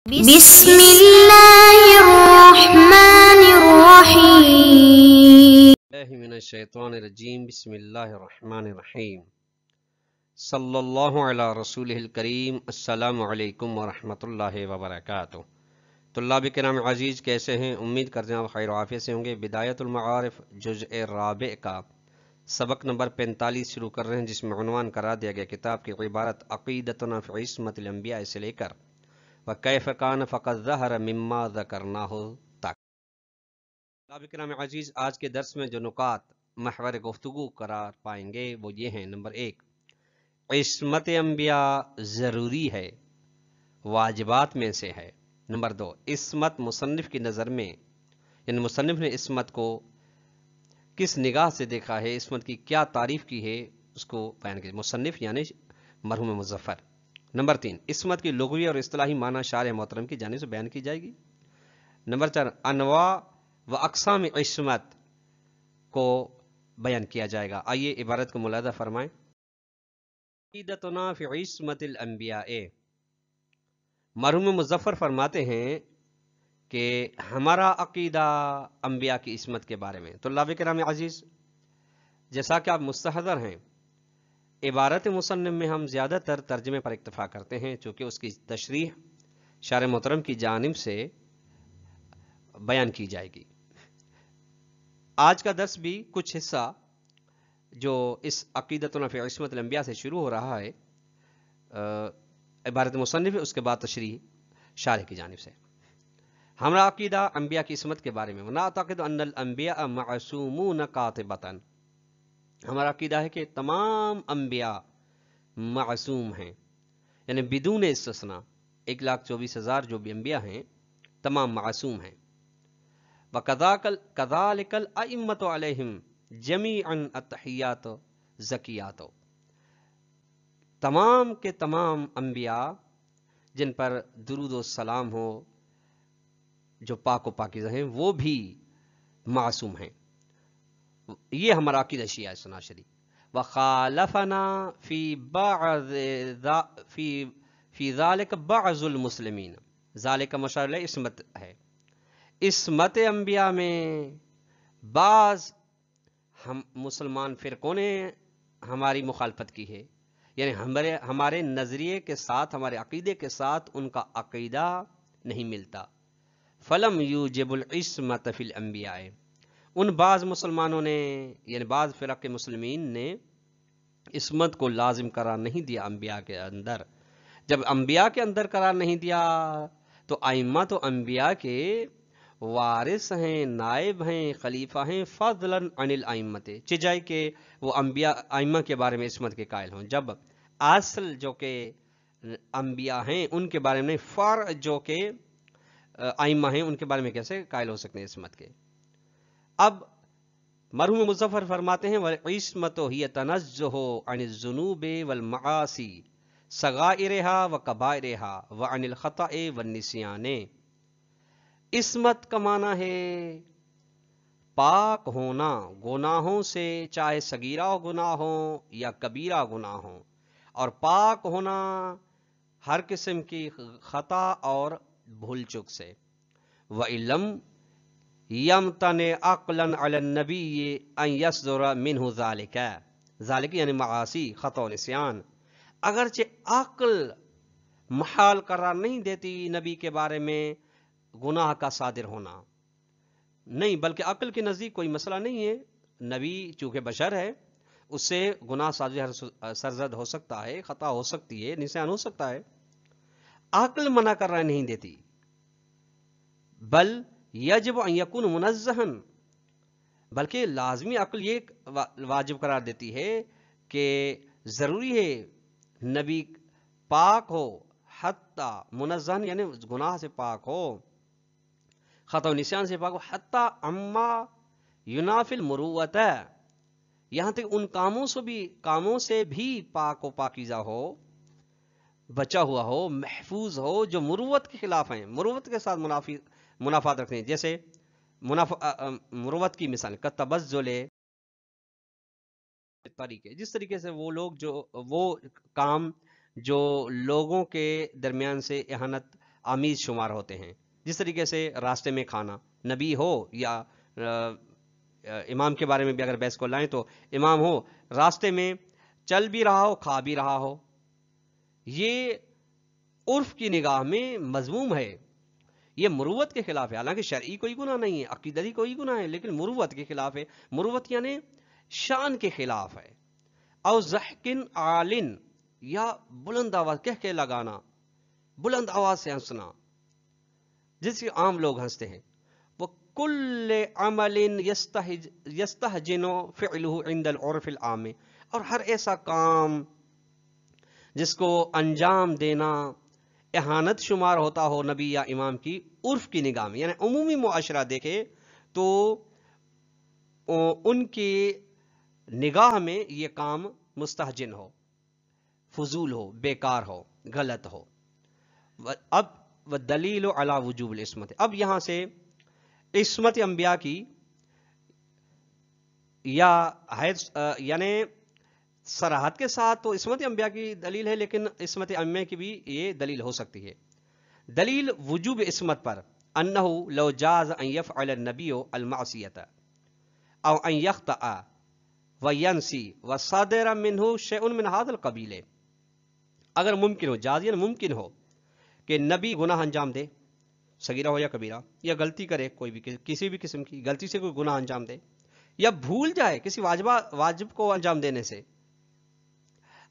بسم اللہ الرحمن الرحیم من الشیطان الرجیم بسم اللہ الرحمن الرحیم صلی اللہ علی رسولہ الکریم السلام علیکم ورحمۃ اللہ وبرکاتہ۔ طلاب کرام عزیز کیسے ہیں؟ امید کرتے ہیں آپ خیر و عافیت سے ہوں گے۔ بدایت المعارف جزء رابع کا سبق نمبر 45 شروع کر رہے ہیں، جس میں عنوان قرار دیا گیا کتاب کی عبارت عقیدتنا فی عصمت الانبیاء سے لے کر وَكَيْفَ كَانَ فَقَدْ ظَهَرَ مِمَّا ذَكَرْنَاهُ تک۔ طلاب کرام عزیز آج کے درس میں جو نکات محور گفتگو قرار پائیں گے وہ یہ ہیں: نمبر 1، عصمت انبیاء ضروری ہے، واجبات میں سے ہے۔ نمبر 2، عصمت مصنف کی نظر میں، یعنی مصنف نے عصمت کو کس نگاہ سے دیکھا ہے، عصمت کی کیا تعریف کی ہے، اس کو بیان کیا مصنف یعنی مرحوم مظفر۔ نمبر 3، عصمت کی لغوی اور اصطلاحی معنی شارح محترم کی جانب سے بیان کی جائے گی۔ نمبر 4، انواع و اقسام عصمت کو بیان کیا جائے گا۔ آئیے عبارت کو ملاحظہ فرمائیں۔ عقیدتنا فی عصمت الانبیاء، مرحوم مظفر فرماتے ہیں کہ ہمارا عقیدہ انبیاء کی عصمت کے بارے میں۔ طلاب کرام عزیز جیسا کہ آپ مستحضر ہیں، عبارت مصنف میں ہم زیادہ تر ترجمے پر اکتفا کرتے ہیں، چونکہ اس کی تشریح شارح محترم کی جانب سے بیان کی جائے گی۔ آج کا درس بھی کچھ حصہ جو اس عقیدتنا فی عصمت الانبیاء سے شروع ہو رہا ہے، عبارت مصنف ہے، اس کے بعد تشریح شارح کی جانب سے۔ ہمارا عقیدہ انبیاء کی عصمت کے بارے میں، وَنَعْتَقِدُ أَنَّ الْأَنْبِيَاءَ مَعْصُومُونَ قَاطِبَةً، ہمارا عقیدہ ہے کہ تمام انبیاء معصوم ہیں، یعنی بدون استثناء 1,24,000 جو بھی انبیاء ہیں تمام معصوم ہیں۔ وَكَذَلِكَ الْأَئِمَّةُ عَلَيْهِمْ جَمِيعًا التَّحِيَّاتُ زَكِيَّاتُ، تمام کے تمام انبیاء جن پر درود و سلام ہو، جو پاک و پاکیزہ ہیں، وہ بھی معصوم ہیں۔ یہ ہمارا عقیدہ شیعہ سنہ شریف۔ وَخَالَفَنَا فی ذَلِكَ بَعْضُ الْمُسْلِمِينَ، ذَلِكَ مشار علیہ عصمت ہے۔ عصمت انبیاء میں بعض ہم مسلمان فرقوں نے ہماری مخالفت کی ہے، یعنی ہمارے نظریے کے ساتھ، ہمارے عقیدے کے ساتھ ان کا عقیدہ نہیں ملتا۔ فَلَمْ يُوجِبُ الْعِصْمَةَ فِي الْأَنْبِيَاءِ، ان بعض مسلمانوں نے، یعنی بعض فرق مسلمین نے عصمت کو لازم قرار نہیں دیا انبیاء کے اندر۔ جب انبیاء کے اندر قرار نہیں دیا تو ائمہ تو انبیاء کے وارث ہیں، نائب ہیں، خلیفہ ہیں، فضلاً عن الائمۃ، چجائے کہ وہ انبیاء ائمہ کے بارے میں عصمت کے قائل ہوں، جب اصل جو کہ انبیاء ہیں ان کے بارے میں، فرع جو کہ ائمہ ہیں ان کے بارے میں کیسے قائل ہو سکتے ہیں عصمت کے۔ اب مرحوم مظفر فرماتے ہیں وَالْعِصْمَةُ هِيَ تَنَزُّهُ عَنِ الذُّنُوبِ وَالْمَعَاصِي صَغَائِرِهَا وَكَبَائِرِهَا وَعَنِ الْخَطَأِ وَالنِّسْيَانِ۔ عصمت کا معنی ہے پاک ہونا گناہوں سے، چاہے صغیرہ گناہ ہوں یا کبیرہ گناہ ہوں، اور پاک ہونا ہر قسم کی خطا اور بھول چک سے۔ وَإِلَّمْ یمتن عقلا علی النبی ان یصدر منہ ذالک یعنی معاصی، خطا و نسیان، اگرچہ عقل محال قرار نہیں دیتی نبی کے بارے میں گناہ کا صادر ہونا، نہیں، بلکہ عقل کے نزدیک کوئی مسئلہ نہیں ہے، نبی چونکہ بشر ہے، اس سے گناہ سرزد ہو سکتا ہے، خطا ہو سکتی ہے، نسیان ہو سکتا ہے، عقل منع کرنا نہیں دیتی، بل یجب ان یکون منزہن، بلکہ لازمی عقل یہ واجب قرار دیتی ہے کہ ضروری ہے نبی پاک ہو، حتی منزہن یعنی گناہ سے پاک ہو، خطا و نسیان سے پاک ہو، حتی اما ینافی المروۃ، یہاں تک ان کاموں سے بھی پاک و پاکیزہ ہو، بچا ہوا ہو، محفوظ ہو، جو مروت کے خلاف ہیں، مروت کے ساتھ منافات رکھتے ہیں، جیسے مروت کی مثال کتبذل، طریقے جس طریقے سے وہ لوگ وہ کام جو لوگوں کے درمیان سے اہانت آمیز شمار ہوتے ہیں. جس طریقے سے راستے میں کھانا، نبی ہو یا امام کے بارے میں بھی اگر بحث کو لائیں تو امام ہو راستے میں چل بھی رہا ہو کھا بھی رہا ہو، یہ عرف کی نگاہ میں مذموم ہے، یہ مروت کے خلاف ہے. حالانکہ شرعی کوئی گناہ نہیں ہے، عقیدتی کوئی گناہ ہے، لیکن مروت کے خلاف ہے. مروت یعنی شان کے خلاف ہے. او ضحکن عالن، یا بلند آواز کہہ کے لگانا، بلند آواز سے ہنسنا جس سے عام لوگ ہنستے ہیں. وہ کل عمل یستہجن فعلہ عند العرف العام، اور ہر ایسا کام جس کو انجام دینا اہانت شمار ہوتا ہو نبی یا امام کی عرف کی نگاہ میں، یعنی عمومی معاشرہ دیکھے تو ان کی نگاہ میں یہ کام مستہجن ہو، فضول ہو، بیکار ہو، غلط ہو. اب والدلیل علی وجوب العصمت، اب یہاں سے عصمت انبیاء کی یا یعنی صراحت کے ساتھ تو عصمت انبیاء کی دلیل ہے، لیکن عصمت ائمہ کی بھی یہ دلیل ہو سکتی ہے. دلیل وجوب عصمت پر انہ لو جاز ان یفعل النبی المعصیۃ او ان یخطئ وینسی وصادر منہ شیء من هذا القبیل، اگر ممکن ہو، جاز یعنی ممکن ہو کہ نبی گناہ انجام دے، صغیرہ ہو یا کبیرہ، یا غلطی کرے کوئی بھی کسی بھی قسم کی غلطی سے کوئی گناہ انجام دے، یا بھول جائے کسی واجب کو انجام دینے سے،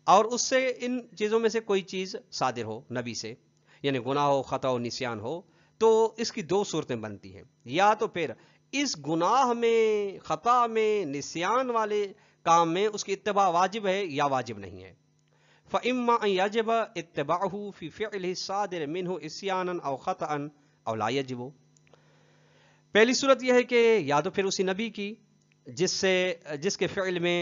اور اس سے ان چیزوں میں سے کوئی چیز صادر ہو نبی سے، یعنی گناہ ہو، خطا و نسیان ہو، تو اس کی دو صورتیں بنتی ہیں. یا تو پھر اس گناہ میں، خطا میں، نسیان والے کام میں اس کی اتباع واجب ہے یا واجب نہیں ہے. فإما أن يجب اتباعه في فعله الصادر منه عصيانا أو خطأ أو لا يجب. پہلی صورت یہ ہے کہ یا تو پھر اسی نبی کی جس کے فعل میں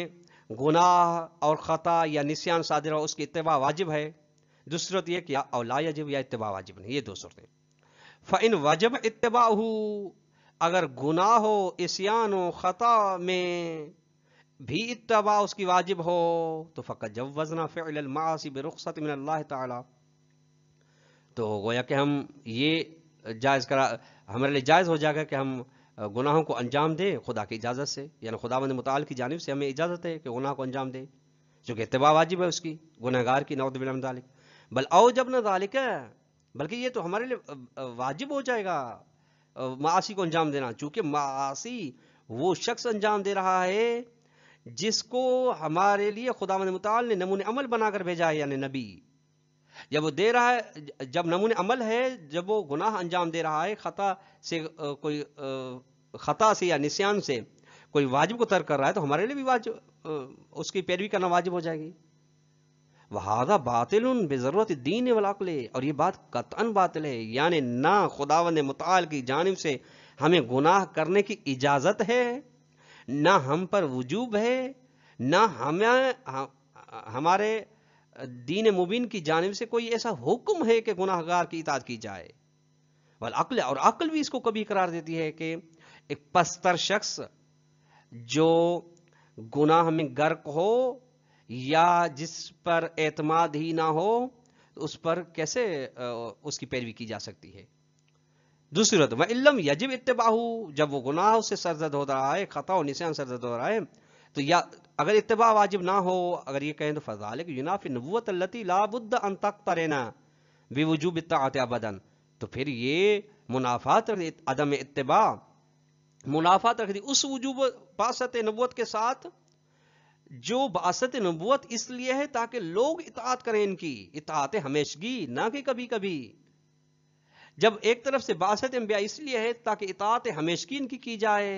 گناہ اور خطا یا نسیان صادر ہو اس کی اتباع واجب ہے. دوسری صورت یہ کہ او لا یجب، یا اتباع واجب نہیں. یہ دو صورتیں. فإن وجب اتباعه، اگر گناہ ہو، عصیان ہو، خطا میں بھی اتباع اس کی واجب ہو تو فقط جوزنا فعل المعاصی برخصت من اللہ تعالی، تو گویا کہ ہم یہ جائز کرا، ہمارے لیے جائز ہو جائے گا کہ ہم گناہوں کو انجام دیں خدا کی اجازت سے، یعنی خداوند متعال کی جانب سے ہمیں اجازت ہے کہ گناہ کو انجام دیں، چونکہ اتباع واجب ہے اس کی، گنہگار کی، نعوذ باللہ من ذالک. بل اوجبنا ذالک، بلکہ یہ تو ہمارے لیے واجب ہو جائے گا معاصی کو انجام دینا، چونکہ معاصی وہ شخص انجام دے رہا ہے جس کو ہمارے لیے خداوند متعال نے نمون عمل بنا کر بھیجا ہے، یعنی نبی. جب وہ دے رہا ہے، جب نمون عمل ہے، جب وہ گناہ انجام دے رہا ہے، خطا سے کوئی خطا سے یا نسیان سے کوئی واجب کو ترک کر رہا ہے، تو ہمارے لیے بھی واجب اس کی پیروی کرنا واجب ہو جائے گی. وَهَذَا بَاطِلٌ بِضَرُورَةِ الدِّينِ وَالْعَقْلِ، اور یہ بات قطعاً باطل ہے، یعنی نہ خداوند متعال کی جانب سے ہمیں گناہ کرنے کی اجازت ہے، نہ ہم پر وجوب ہے، نہ ہمارے دین مبین کی جانب سے کوئی ایسا حکم ہے کہ گناہ گار کی اطاعت کی جائے. والعقل، اور عقل بھی اس کو کبھی قرار دیتی ہے کہ ایک پستر شخص جو گناہ میں غرق ہو یا جس پر اعتماد ہی نہ ہو، اس پر کیسے اس کی پیروی کی جا سکتی ہے. دوسری صورت وَإِلَّمْ يَجِبْ اتِّبَاعُهُ، جب وہ گناہ سے سرزد ہو رہا ہے، خطا و نسیان سرزد ہو رہا ہے، تو یا اگر اتباع واجب نہ ہو، اگر یہ کہیں تو فَذَلِكَ يُنَافِي النُّبُوَّةَ الَّتِي لَا بُدَّ أَن تَقْتَرِنَ بِوُجُوبِ الطَّاعَةِ أَبَدًا، تو پھر یہ منافات رکھتی عدم اتباع، منافات رکھتی اس وجوب بعثت نبوت کے ساتھ جو بعثت نبوت اس لیے ہے تاکہ لوگ اطاعت کریں، ان کی اطاعت ہمیشگی، نہ کہ کبھی کبھی. جب ایک طرف سے بعثت انبیاء اس لیے ہے تاکہ اطاعت ہمیشگی ان کی جائے،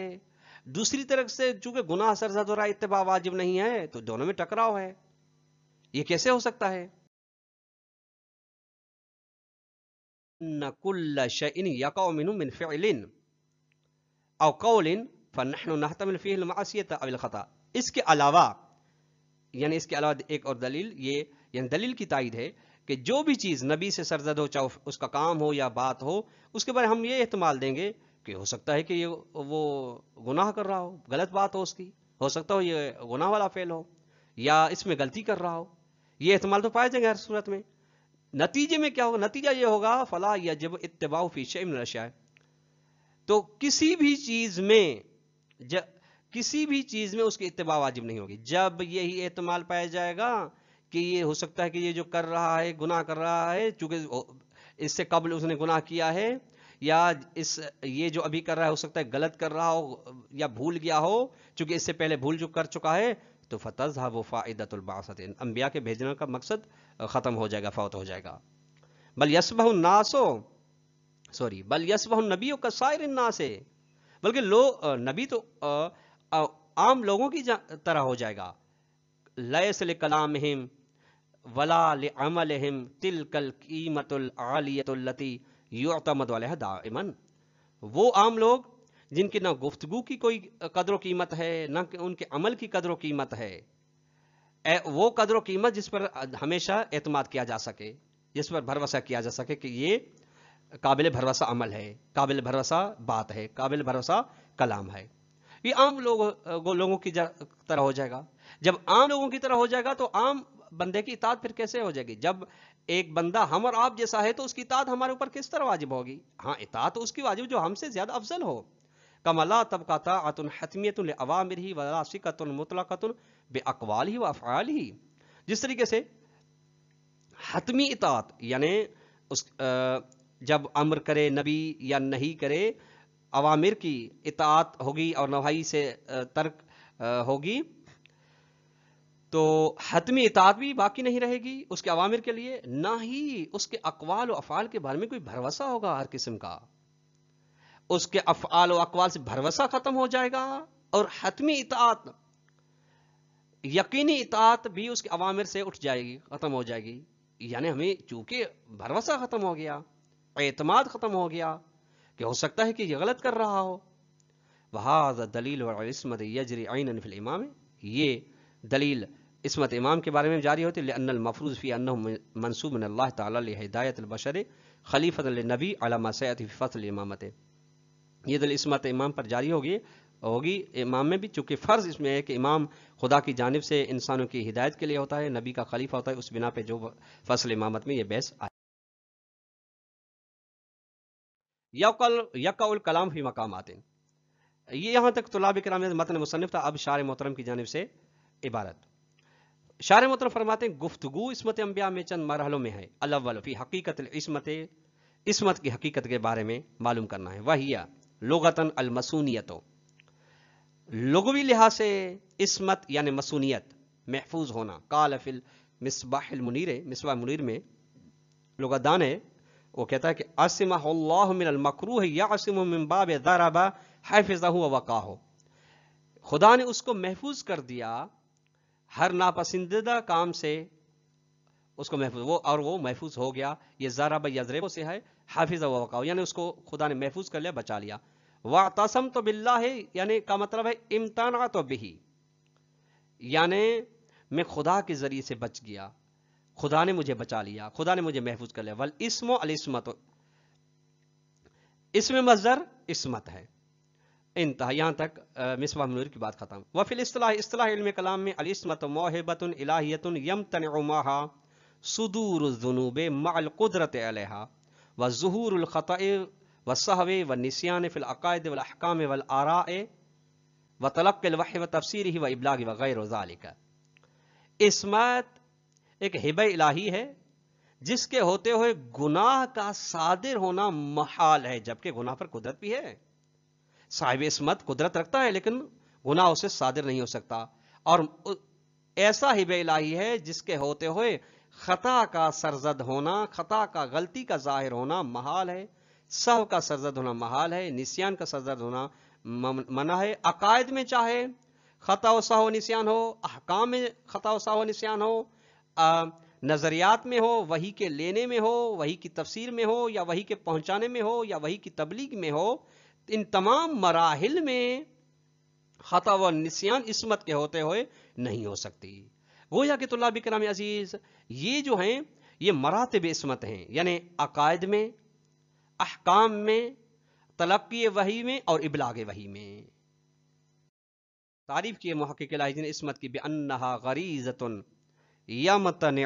دوسری طرف سے چونکہ گناہ سرزد ہو رہا ہے، اتباع واجب نہیں ہے، تو دونوں میں ٹکراؤ ہے. یہ کیسے ہو سکتا ہے؟ ان کل شیء یقع منه من فعل او قول فنحن نحتمل فيه المعصیۃ او الخطا. اس کے علاوہ، یعنی اس کے علاوہ ایک اور دلیل، یہ یعنی دلیل کی تائید ہے کہ جو بھی چیز نبی سے سرزد ہو، چاہے اس کا کام ہو یا بات ہو، اس کے بارے ہم یہ احتمال دیں گے کہ ہو سکتا ہے کہ یہ وہ گناہ کر رہا ہو، غلط بات ہو اس کی، ہو سکتا ہو یہ گناہ والا فعل ہو، یا اس میں غلطی کر رہا ہو. یہ احتمال تو پائے جائیں گے ہر صورت میں. نتیجے میں کیا ہوگا؟ نتیجہ یہ ہوگا فلا یجب اتباع فی شیء من الاشیاء، تو کسی بھی چیز میں اس کی اتباع واجب نہیں ہوگی جب یہی احتمال پایا جائے گا کہ یہ ہو سکتا ہے کہ یہ جو کر رہا ہے گناہ کر رہا ہے، چونکہ اس سے قبل اس نے گناہ کیا ہے، یا یہ جو ابھی کر رہا ہے ہو سکتا ہے غلط کر رہا ہو یا بھول گیا ہو، چونکہ اس سے پہلے بھول جو کر چکا ہے، تو فتذهب فائدۃ البعثۃ، انبیاء کے بھیجنے کا مقصد ختم ہو جائے گا، فوت ہو جائے گا. بل یصبح الناس بل یصبح النبی کسائر الناس، بلکہ نبی تو عام لوگوں کی طرح ہو جائے گا. لیس لکلامہم ولا لعملہم تلک القیمۃ العالیۃ التی یعتمد علیہا دائما، وہ عام لوگ جن کی نہ گفتگو کی کوئی قدر و قیمت ہے، نہ ان کے عمل کی قدر و قیمت ہے، وہ قدر و قیمت جس پر ہمیشہ اعتماد کیا جا سکے، جس پر بھروسہ کیا جا سکے کہ یہ قابل بھروسہ عمل ہے، قابل بھروسہ بات ہے، قابل بھروسہ کلام ہے. یہ عام لوگوں کی طرح ہو جائے گا. جب عام لوگوں کی طرح ہو جائے گا تو عام بندے کی اطاعت پھر کیسے ہو جائے گی؟ جب ایک بندہ ہم اور آپ جیسا ہے تو اس کی اطاعت ہمارے اوپر کس طرح واجب ہوگی؟ ہاں، اطاعت اس کی واجب جو ہم سے زیادہ افضل ہو. کما لا تبقى طاعۃ حتمیۃ لأوامرہ ولا ثقۃ مطلقۃ باقوالہ وافعالہ، جس طریقے سے حتمی اطاعت یعنی جب امر کرے نبی یا نہیں کرے، اوامر کی اطاعت ہوگی اور نواہی سے ترک ہوگی، تو حتمی اطاعت بھی باقی نہیں رہے گی اس کے اوامر کے لیے، نہ ہی اس کے اقوال و افعال کے بارے میں کوئی بھروسہ ہوگا ہر قسم کا. اس کے افعال و اقوال سے بھروسہ ختم ہو جائے گا، اور حتمی اطاعت، یقینی اطاعت بھی اس کے اوامر سے اٹھ جائے گی، ختم ہو جائے گی. یعنی ہمیں چونکہ بھروسہ ختم ہو گیا، اعتماد ختم ہو گیا کہ ہو سکتا ہے کہ یہ غلط کر رہا ہو. وَهَذَا دَلِيلُ الْعِصْمَةِ يَجْرِي عَيْنًا فِي الْإِمَامِ، یہ دلیل عصمت امام کے بارے میں جاری ہوتی ہے. لأن المفروض فی انہ منسوب من اللہ تعالی لہدایت البشر خلیفۃ للنبی علی ما سیأتی فی فصل الامامت، یہ دلیل عصمت امام پر جاری ہوگی امام میں بھی، چونکہ فرض اس میں ہے کہ امام خدا کی جانب سے انسانوں کی ہدایت کے لیے ہوتا ہے، نبی کا خلیفہ ہوتا ہے، اس بنا پہ جو فصل امامت میں یہ بحث آئے. یقع الکلام فی مقامات، یہ یہاں تک طلاب کرام متن مصنف تھا. اب شارح محترم کی جانب سے عبارت. شارح محترم فرماتے ہیں گفتگو عصمت انبیاء میں چند مرحلوں میں ہے. الاول فی حقیقت العصمت، عصمت کی حقیقت کے بارے میں معلوم کرنا ہے. وہی لغتاً المسونیت، لغوی لحاظ سے عصمت یعنی مسونیت، محفوظ ہونا. قال فی المصباح المنیر، مصباح منیر میں لغت دان ہے، وہ کہتا ہے کہ عصمہ اللہ من المکروہ یعصم من باب ضرب حفظہ ووقاہ، خدا نے اس کو محفوظ کر دیا ہر ناپسندیدہ کام سے، اس کو محفوظ وہ محفوظ ہو گیا. یہ ضرب یضرب سے ہے، حافظ و وقاء یعنی اس کو خدا نے محفوظ کر لیا، بچا لیا. واعتصمت باللہ یعنی کا مطلب ہے امتنعت بہ، یعنی میں خدا کے ذریعے سے بچ گیا، خدا نے مجھے بچا لیا، خدا نے مجھے محفوظ کر لیا. والاسم الاسمت، اسم مصدر عصمت ہے. انتہا، یہاں تک مصباح منیر کی بات ختم. وفی الاصطلاح، اصطلاح علم کلام میں العصمت موہبۃ الہیۃ یمتنع معها صدور الذنوب مع القدرت علیہا وظہور الخطأ والسہو والنسیان فی العقائد والاحکام والآراء وتلقی الوحی وتفسیرہ وابلاغ وغیر ذالک. عصمت ایک ہبہ الہی ہے جس کے ہوتے ہوئے گناہ کا صادر ہونا محال ہے، جبکہ گناہ پر قدرت بھی ہے. صاحب عصمت قدرت رکھتا ہے لیکن گناہ اسے صادر نہیں ہو سکتا. اور ایسا ہبہ الہی ہے جس کے ہوتے ہوئے خطا کا سرزد ہونا، خطا کا غلطی کا ظاہر ہونا محال ہے، سہو کا سرزد ہونا محال ہے، نسیان کا سرزد ہونا منع ہے. عقائد میں چاہے خطا و سہو نسیان ہو، احکام میں خطا و سہو نسیان ہو، نظریات میں ہو، وحی کے لینے میں ہو، وحی کی تفسیر میں ہو، یا وحی کے پہنچانے میں ہو، یا وحی کی تبلیغ میں ہو، ان تمام مراحل میں خطا و نسیان عصمت کے ہوتے ہوئے نہیں ہو سکتی. گویا کہ طلاب کرام عزیز یہ جو ہیں یہ مراتب عصمت ہیں، یعنی عقائد میں، احکام میں، تلقی وحی میں اور ابلاغ وحی میں. تعریف کیے محقق الہی نے عصمت کی بانہا غریزۃ یمتنع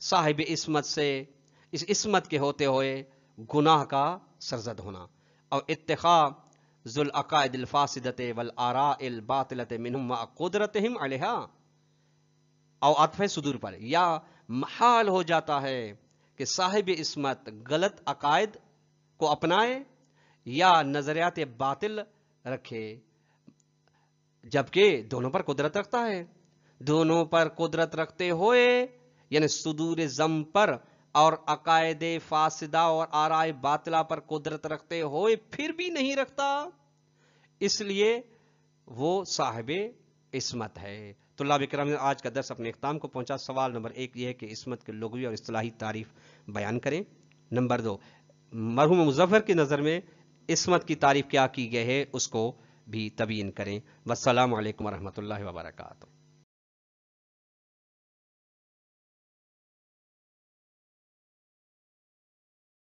صاحب عصمت سے اس عصمت کے ہوتے ہوئے گناہ کا سرزد ہونا، اور اتخاذ ذل عقائد الفاسدت والآراء الباطلت منہم مع قدرتہم علیہا، او عطف صدور پر، یا محال ہو جاتا ہے کہ صاحب عصمت غلط عقائد کو اپنائے یا نظریات باطل رکھے، جبکہ دونوں پر قدرت رکھتا ہے. دونوں پر قدرت رکھتے ہوئے یعنی صدور ذم پر اور عقائد فاسدہ اور آراء باطلہ پر قدرت رکھتے ہوئے پھر بھی نہیں رکھتا، اس لیے وہ صاحب عصمت ہے. طلاب کرام نے آج کا درس اپنے اختتام کو پہنچا. سوال نمبر 1 یہ ہے کہ عصمت کے لغوی اور اصطلاحی تعریف بیان کریں. نمبر 2 مرحوم مظفر کی نظر میں عصمت کی تعریف کیا کی گئی ہے اس کو بھی تبیین کریں. والسلام علیکم ورحمۃ اللہ وبرکاتہ.